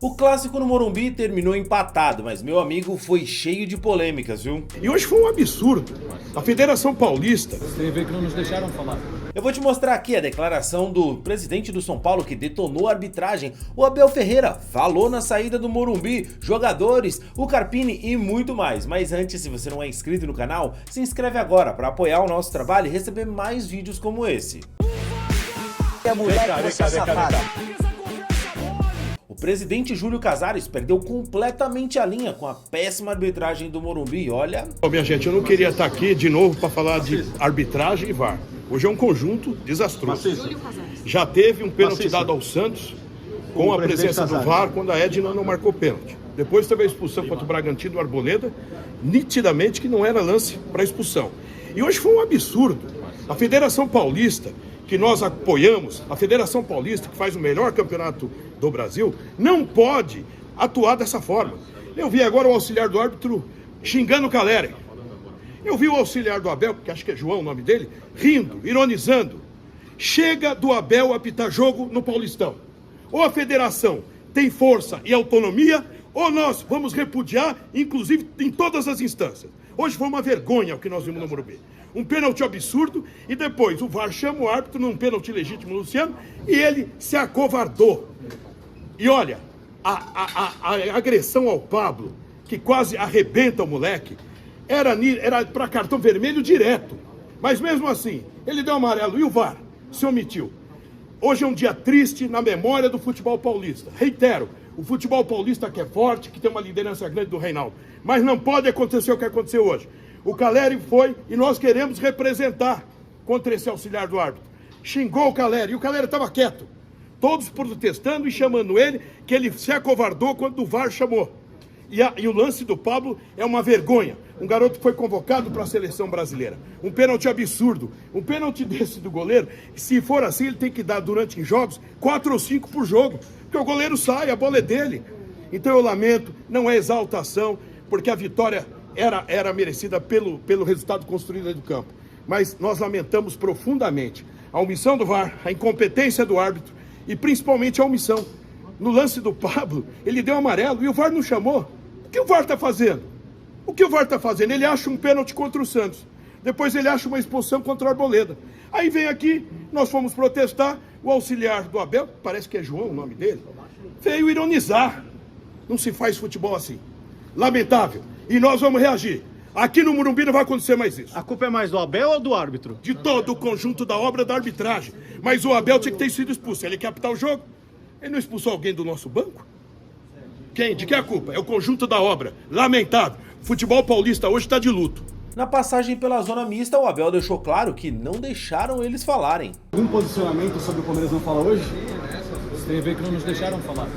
O clássico no Morumbi terminou empatado, mas meu amigo foi cheio de polêmicas, viu? E hoje foi um absurdo. A Federação Paulista... Você vê que não nos deixaram falar. Eu vou te mostrar aqui a declaração do presidente do São Paulo que detonou a arbitragem. O Abel Ferreira falou na saída do Morumbi, jogadores, o Carpini e muito mais. Mas antes, se você não é inscrito no canal, se inscreve agora para apoiar o nosso trabalho e receber mais vídeos como esse. O presidente Júlio Casares perdeu completamente a linha com a péssima arbitragem do Morumbi, olha... Ô, minha gente, eu não queria estar aqui de novo para falar de arbitragem e VAR. Hoje é um conjunto desastroso. Já teve um pênalti dado ao Santos com a presença do VAR quando a Edna não marcou pênalti. Depois teve a expulsão contra o Bragantino do Arboleda, nitidamente que não era lance para expulsão. E hoje foi um absurdo. A Federação Paulista, que nós apoiamos, a Federação Paulista, que faz o melhor campeonato do Brasil, não pode atuar dessa forma. Eu vi agora o auxiliar do árbitro xingando o Caleri. Eu vi o auxiliar do Abel, que acho que é João o nome dele, rindo, ironizando. Chega do Abel apitar jogo no Paulistão. Ou a federação tem força e autonomia, ou nós vamos repudiar, inclusive em todas as instâncias. Hoje foi uma vergonha o que nós vimos no Morumbi. Um pênalti absurdo e depois o VAR chama o árbitro num pênalti legítimo, Luciano, e ele se acovardou. E olha, a agressão ao Pablo, que quase arrebenta o moleque, era para cartão vermelho direto. Mas mesmo assim, ele deu amarelo e o VAR se omitiu. Hoje é um dia triste na memória do futebol paulista. Reitero, o futebol paulista que é forte, que tem uma liderança grande do Reinaldo. Mas não pode acontecer o que aconteceu hoje. O Caleri foi e nós queremos representar contra esse auxiliar do árbitro. Xingou o Caleri e o Caleri estava quieto. Todos protestando e chamando ele, que ele se acovardou quando o VAR chamou. E o lance do Pablo é uma vergonha. Um garoto que foi convocado para a seleção brasileira. Um pênalti absurdo. Um pênalti desse do goleiro, se for assim, ele tem que dar durante jogos 4 ou 5 por jogo. Porque o goleiro sai, a bola é dele. Então eu lamento, não é exaltação, porque a vitória era merecida pelo resultado construído aí do campo. Mas nós lamentamos profundamente a omissão do VAR, a incompetência do árbitro e principalmente a omissão. No lance do Pablo, ele deu amarelo e o VAR não chamou. O que o VAR está fazendo? O que o VAR está fazendo? Ele acha um pênalti contra o Santos. Depois ele acha uma expulsão contra o Arboleda. Aí vem aqui, nós fomos protestar, o auxiliar do Abel, parece que é João o nome dele, veio ironizar. Não se faz futebol assim. Lamentável. E nós vamos reagir. Aqui no Morumbi não vai acontecer mais isso. A culpa é mais do Abel ou do árbitro? De todo o conjunto da obra da arbitragem. Mas o Abel tinha que ter sido expulso. Ele quer apitar o jogo? Ele não expulsou alguém do nosso banco? Quem? De que é a culpa? É o conjunto da obra. Lamentável. O futebol paulista hoje está de luto. Na passagem pela zona mista, o Abel deixou claro que não deixaram eles falarem. Algum posicionamento sobre o Palmeiras não fala hoje? Você tem a ver que não nos deixaram falar.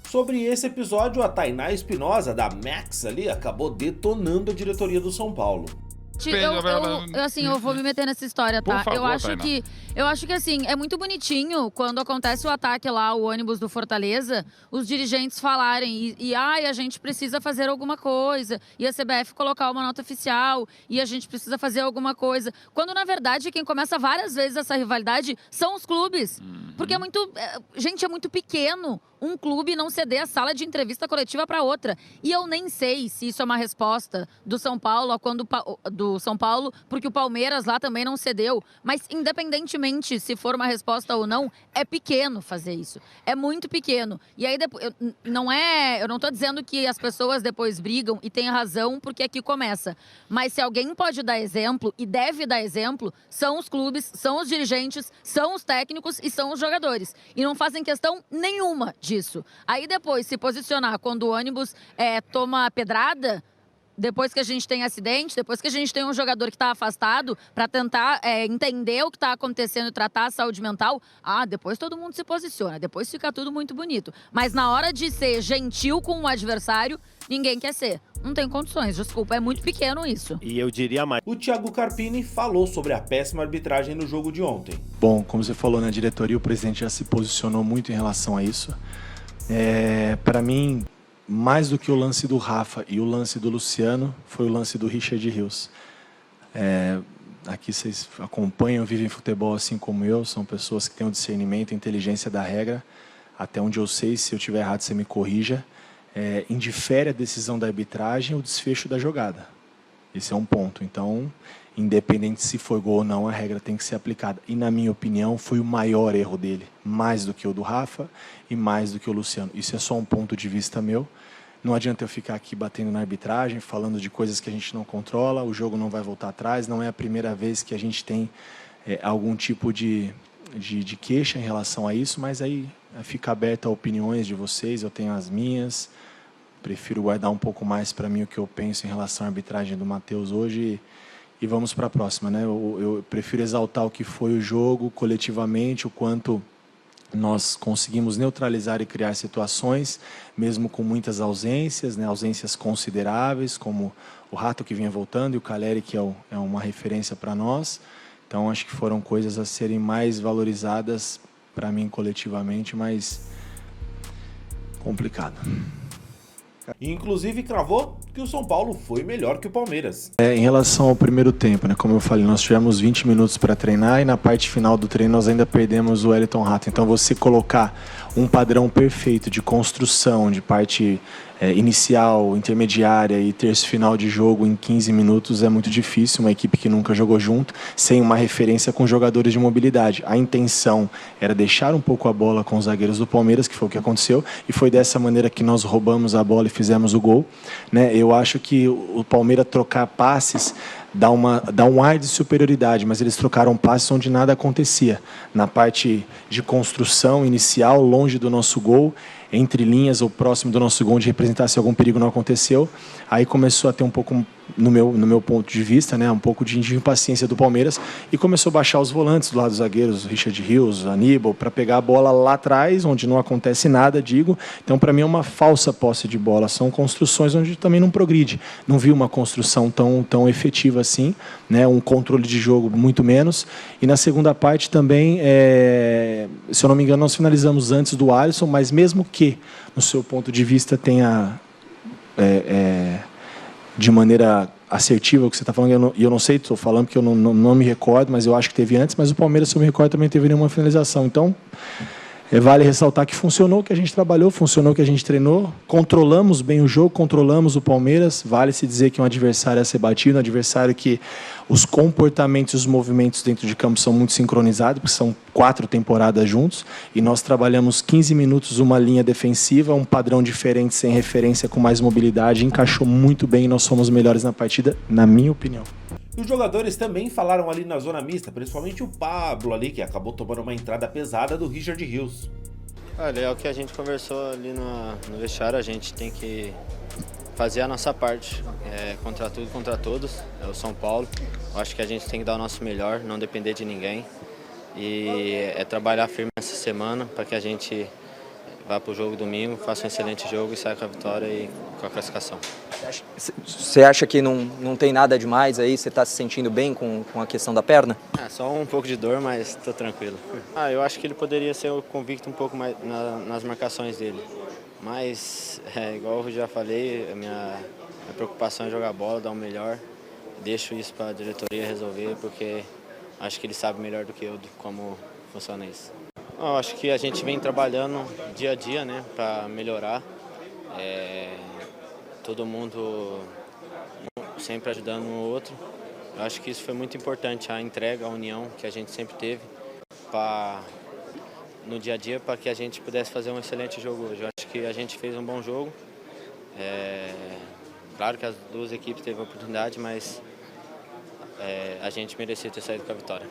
Sobre esse episódio, a Tainá Espinosa, da Max ali, acabou detonando a diretoria do São Paulo. Eu vou me meter nessa história, tá? Por favor, eu acho que assim, é muito bonitinho quando acontece o ataque lá, o ônibus do Fortaleza, os dirigentes falarem a gente precisa fazer alguma coisa, e a CBF colocar uma nota oficial, e a gente precisa fazer alguma coisa. Quando, na verdade, quem começa várias vezes essa rivalidade são os clubes. Porque é muito pequeno um clube não ceder a sala de entrevista coletiva para outra. E eu nem sei se isso é uma resposta do São Paulo do São Paulo, porque o Palmeiras lá também não cedeu. Mas independentemente se for uma resposta ou não, é pequeno fazer isso. É muito pequeno. E aí depois, eu não tô dizendo que as pessoas depois brigam e têm razão porque aqui começa. Mas se alguém pode dar exemplo e deve dar exemplo, são os clubes, são os dirigentes, são os técnicos e são os jogadores. E não fazem questão nenhuma disso. Aí depois se posicionar quando o ônibus toma pedrada, depois que a gente tem acidente, depois que a gente tem um jogador que está afastado, para tentar entender o que está acontecendo e tratar a saúde mental, depois todo mundo se posiciona, depois fica tudo muito bonito. Mas na hora de ser gentil com o adversário, ninguém quer ser. Não tem condições, desculpa, é muito pequeno isso. E eu diria mais. O Thiago Carpini falou sobre a péssima arbitragem no jogo de ontem. Bom, como você falou na diretoria, o presidente já se posicionou muito em relação a isso. Para mim, mais do que o lance do Rafa e o lance do Luciano, foi o lance do Richard Rios. Aqui vocês acompanham, vivem futebol assim como eu, são pessoas que têm o discernimento, a inteligência da regra. Até onde eu sei, se eu estiver errado, você me corrija. Indifere a decisão da arbitragem o desfecho da jogada. Esse é um ponto. Então, independente se foi gol ou não, a regra tem que ser aplicada. E, na minha opinião, foi o maior erro dele. Mais do que o do Rafa e mais do que o Luciano. Isso é só um ponto de vista meu. Não adianta eu ficar aqui batendo na arbitragem, falando de coisas que a gente não controla. O jogo não vai voltar atrás. Não é a primeira vez que a gente tem algum tipo de queixa em relação a isso, mas aí fica aberto a opiniões de vocês, eu tenho as minhas, prefiro guardar um pouco mais para mim o que eu penso em relação à arbitragem do Matheus hoje e vamos para a próxima, né? Eu prefiro exaltar o que foi o jogo coletivamente, o quanto nós conseguimos neutralizar e criar situações, mesmo com muitas ausências, né? Ausências consideráveis, como o Rato que vinha voltando e o Caleri que é uma referência para nós. Então, acho que foram coisas a serem mais valorizadas para mim coletivamente, mas complicado. Inclusive, cravou que o São Paulo foi melhor que o Palmeiras. Em relação ao primeiro tempo, né, como eu falei, nós tivemos 20 minutos para treinar e na parte final do treino nós ainda perdemos o Wellington Rato. Então, você colocar um padrão perfeito de construção, de parte inicial, intermediária e terço final de jogo em 15 minutos é muito difícil. Uma equipe que nunca jogou junto, sem uma referência com jogadores de mobilidade. A intenção era deixar um pouco a bola com os zagueiros do Palmeiras, que foi o que aconteceu, e foi dessa maneira que nós roubamos a bola e fizemos o gol, né? Eu acho que o Palmeiras trocar passes dá um ar de superioridade, mas eles trocaram passes onde nada acontecia. Na parte de construção inicial, longe do nosso gol, entre linhas ou próximo do nosso gol, onde representasse algum perigo, não aconteceu. Aí começou a ter um pouco, no meu ponto de vista, né, um pouco de impaciência do Palmeiras e começou a baixar os volantes do lado dos zagueiros, Richard Rios, Aníbal, para pegar a bola lá atrás, onde não acontece nada, digo. Então, para mim, é uma falsa posse de bola. São construções onde também não progride. Não vi uma construção tão efetiva assim, né, um controle de jogo muito menos. E na segunda parte também, se eu não me engano, nós finalizamos antes do Alisson, mas mesmo que, no seu ponto de vista, tenha de maneira assertiva o que você está falando, e eu não sei, estou falando porque eu não me recordo, mas eu acho que teve antes, mas o Palmeiras, se eu me recordo, também teve nenhuma finalização. Então, vale ressaltar que funcionou, que a gente trabalhou, funcionou, que a gente treinou, controlamos bem o jogo, controlamos o Palmeiras, vale se dizer que é um adversário a ser batido, um adversário que os comportamentos e os movimentos dentro de campo são muito sincronizados, porque são 4 temporadas juntos, e nós trabalhamos 15 minutos uma linha defensiva, um padrão diferente, sem referência, com mais mobilidade, encaixou muito bem e nós somos melhores na partida, na minha opinião. E os jogadores também falaram ali na zona mista, principalmente o Pablo ali, que acabou tomando uma entrada pesada do Richard Rios. Olha, é o que a gente conversou ali no vestiário, a gente tem que fazer a nossa parte, contra tudo, contra todos, é o São Paulo. Eu acho que a gente tem que dar o nosso melhor, não depender de ninguém. E trabalhar firme essa semana para que a gente vá para o jogo domingo, faça um excelente jogo e saia com a vitória e com a classificação. Você acha que não tem nada demais aí? Você está se sentindo bem com a questão da perna? Só um pouco de dor, mas estou tranquilo. Eu acho que ele poderia ser convicto um pouco mais nas marcações dele. Mas, igual eu já falei, a minha preocupação é jogar bola, dar o melhor. Deixo isso para a diretoria resolver, porque acho que ele sabe melhor do que eu como funciona isso. Eu acho que a gente vem trabalhando dia a dia, né, para melhorar. Todo mundo sempre ajudando um ao outro. Eu acho que isso foi muito importante, a entrega, a união que a gente sempre teve no dia a dia para que a gente pudesse fazer um excelente jogo hoje. Eu acho que a gente fez um bom jogo. Claro que as duas equipes teve oportunidade, mas a gente merecia ter saído com a vitória.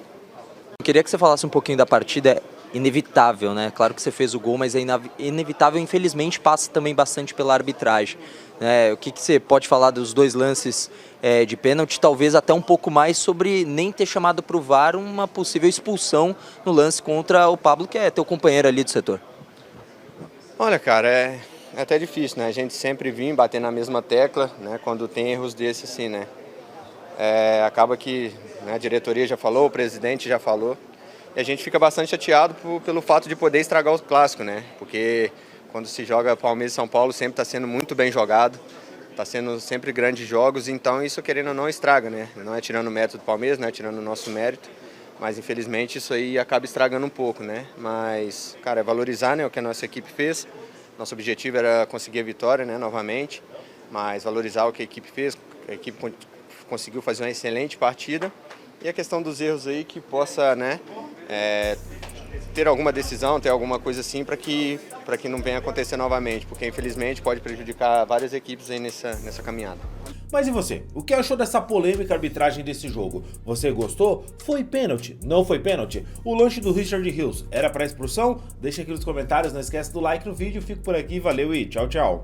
Eu queria que você falasse um pouquinho da partida. Inevitável, né? Claro que você fez o gol, mas é inevitável, infelizmente, passa também bastante pela arbitragem. O que você pode falar dos dois lances de pênalti, talvez até um pouco mais sobre nem ter chamado para o VAR uma possível expulsão no lance contra o Pablo, que é teu companheiro ali do setor? Olha, cara, é até difícil, né? A gente sempre vem bater na mesma tecla, né? Quando tem erros desses, assim, né? Acaba que, né, a diretoria já falou, o presidente já falou. E a gente fica bastante chateado pelo fato de poder estragar o clássico, né? Porque Quando se joga Palmeiras e São Paulo sempre está sendo muito bem jogado, está sendo sempre grandes jogos, então isso querendo ou não estraga, né? Não é tirando o mérito do Palmeiras, não é tirando o nosso mérito, mas infelizmente isso aí acaba estragando um pouco, né? Mas, cara, é valorizar, né, o que a nossa equipe fez. Nosso objetivo era conseguir a vitória, né, novamente, mas valorizar o que a equipe fez, a equipe conseguiu fazer uma excelente partida. E a questão dos erros aí, que possa, né, ter alguma decisão, ter alguma coisa assim para que não venha acontecer novamente, porque infelizmente pode prejudicar várias equipes aí nessa caminhada. Mas e você? O que achou dessa polêmica arbitragem desse jogo? Você gostou? Foi pênalti? Não foi pênalti? O lanche do Richard Rios era para expulsão? Deixa aqui nos comentários, não esquece do like no vídeo, fico por aqui, valeu e tchau, tchau.